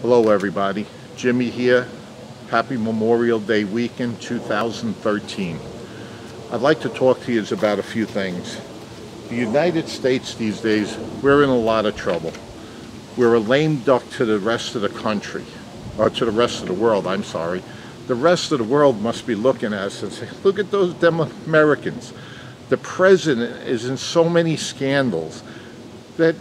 Hello everybody, Jimmy here. Happy Memorial Day weekend 2013. I'd like to talk to you about a few things. The United States these days, we're in a lot of trouble. We're a lame duck to the rest of the country, or to the rest of the world, I'm sorry. The rest of the world must be looking at us and say, look at those damn Americans. The president is in so many scandals that,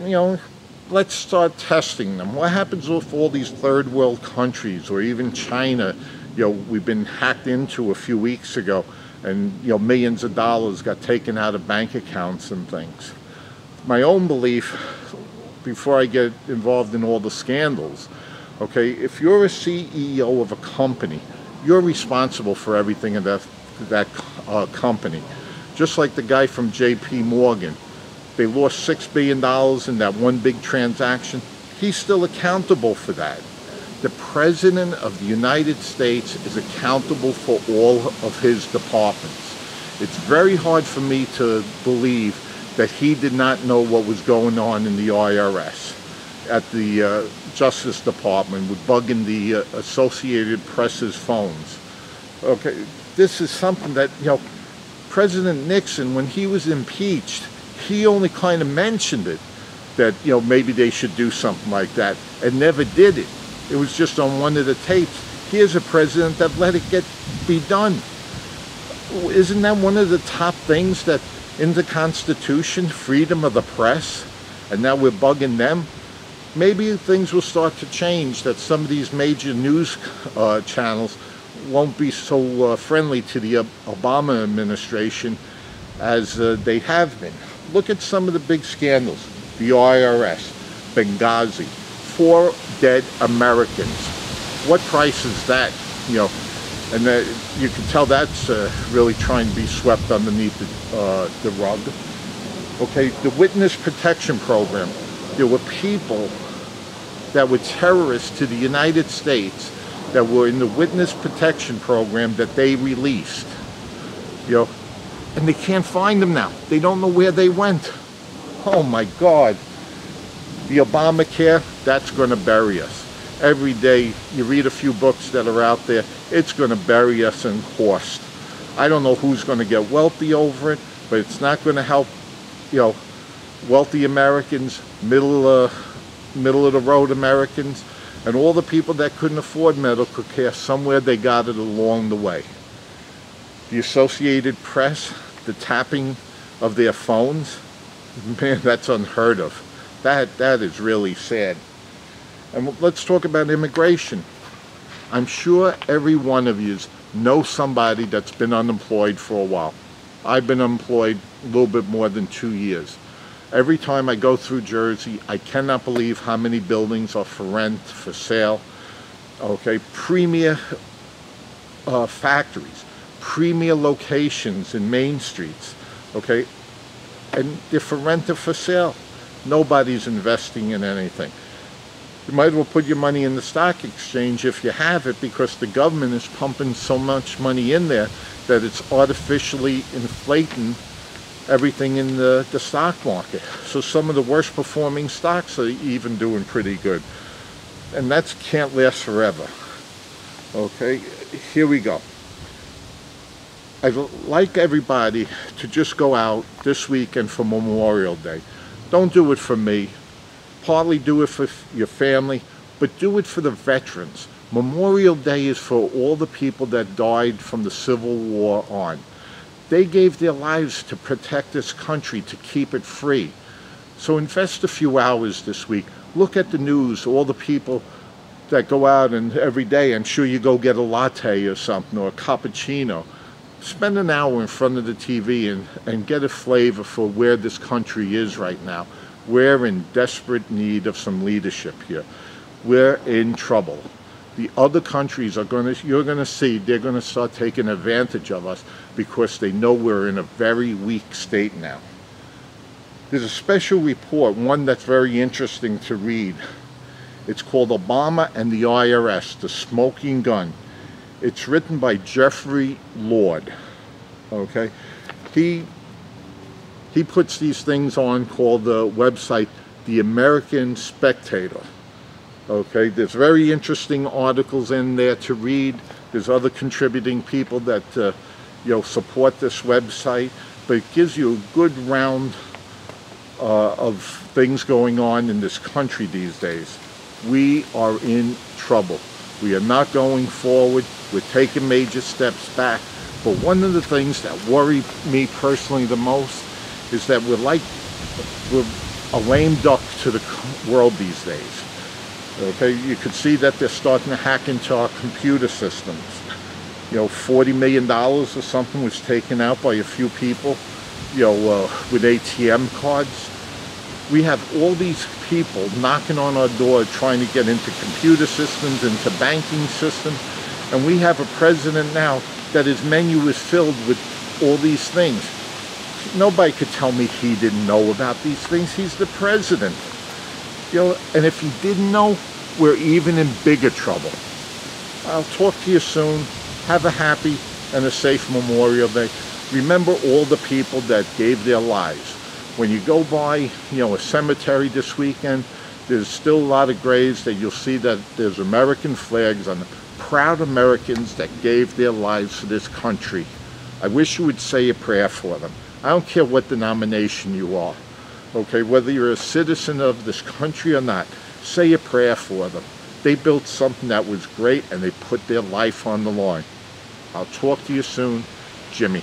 let's start testing them. What happens with all these third world countries, or even China? We've been hacked into a few weeks ago, and millions of dollars got taken out of bank accounts and things. My own belief, before I get involved in all the scandals, okay, if you're a CEO of a company, you're responsible for everything in that company. Just like the guy from JP Morgan. They lost $6 billion in that one big transaction. He's still accountable for that. The President of the United States is accountable for all of his departments. It's very hard for me to believe that he did not know what was going on in the IRS, at the Justice Department, with bugging the Associated Press's phones. Okay, this is something that, President Nixon, when he was impeached, he only kind of mentioned it, that maybe they should do something like that, and never did it. It was just on one of the tapes. Here's a president that let it be done. Isn't that one of the top things that in the Constitution, freedom of the press, and now we're bugging them? Maybe things will start to change, that some of these major news channels won't be so friendly to the Obama administration as they have been. Look at some of the big scandals. The IRS, Benghazi, 4 dead Americans. What price is that? And you can tell that's really trying to be swept underneath the rug. Okay, the Witness Protection Program. There were people that were terrorists to the United States that were in the Witness Protection Program that they released. And they can't find them now. They don't know where they went. Oh my God. The Obamacare, that's going to bury us. Every day you read a few books that are out there, it's going to bury us in cost. I don't know who's going to get wealthy over it, but it's not going to help, wealthy Americans, middle of the road Americans, and all the people that couldn't afford medical care. Somewhere they got it along the way. The Associated Press, the tapping of their phones, man, that's unheard of. That is really sad. And let's talk about immigration. I'm sure every one of you knows somebody that's been unemployed for a while. I've been unemployed a little bit more than 2 years. Every time I go through Jersey, I cannot believe how many buildings are for rent, for sale. Okay, premier factories, premier locations in main streets, okay, and they're for rent or for sale. Nobody's investing in anything. You might as well put your money in the stock exchange if you have it, because the government is pumping so much money in there that it's artificially inflating everything in the stock market. So some of the worst performing stocks are even doing pretty good. And that can't last forever. Okay, here we go. I'd like everybody to just go out this weekend for Memorial Day. Don't do it for me. Partly do it for your family, but do it for the veterans. Memorial Day is for all the people that died from the Civil War on. They gave their lives to protect this country, to keep it free. So invest a few hours this week. Look at the news, all the people that go out and every day, I'm sure you go get a latte or something, or a cappuccino. Spend an hour in front of the TV and get a flavor for where this country is right now. We're in desperate need of some leadership here. We're in trouble. The other countries are you're going to see, they're going to start taking advantage of us because they know we're in a very weak state now. There's a special report, one that's very interesting to read. It's called Obama and the IRS, The Smoking Gun. It's written by Jeffrey Lord. Okay, he puts these things on, called the website The American Spectator. Okay, there's very interesting articles in there to read. There's other contributing people that support this website, but it gives you a good round of things going on in this country these days. We are in trouble. We are not going forward. We're taking major steps back. But one of the things that worry me personally the most is that we're a lame duck to the world these days. Okay, you could see that they're starting to hack into our computer systems. $40 million or something was taken out by a few people, with ATM cards. We have all these people knocking on our door trying to get into computer systems, into banking systems, and we have a president now that his menu is filled with all these things. Nobody could tell me he didn't know about these things. He's the president. And if he didn't know, we're even in bigger trouble. I'll talk to you soon. Have a happy and a safe Memorial Day. Remember all the people that gave their lives. When you go by, a cemetery this weekend, there's still a lot of graves that you'll see that there's American flags on them. Proud Americans that gave their lives for this country. I wish you would say a prayer for them. I don't care what denomination you are. Okay, whether you're a citizen of this country or not, say a prayer for them. They built something that was great and they put their life on the line. I'll talk to you soon. Jimmy.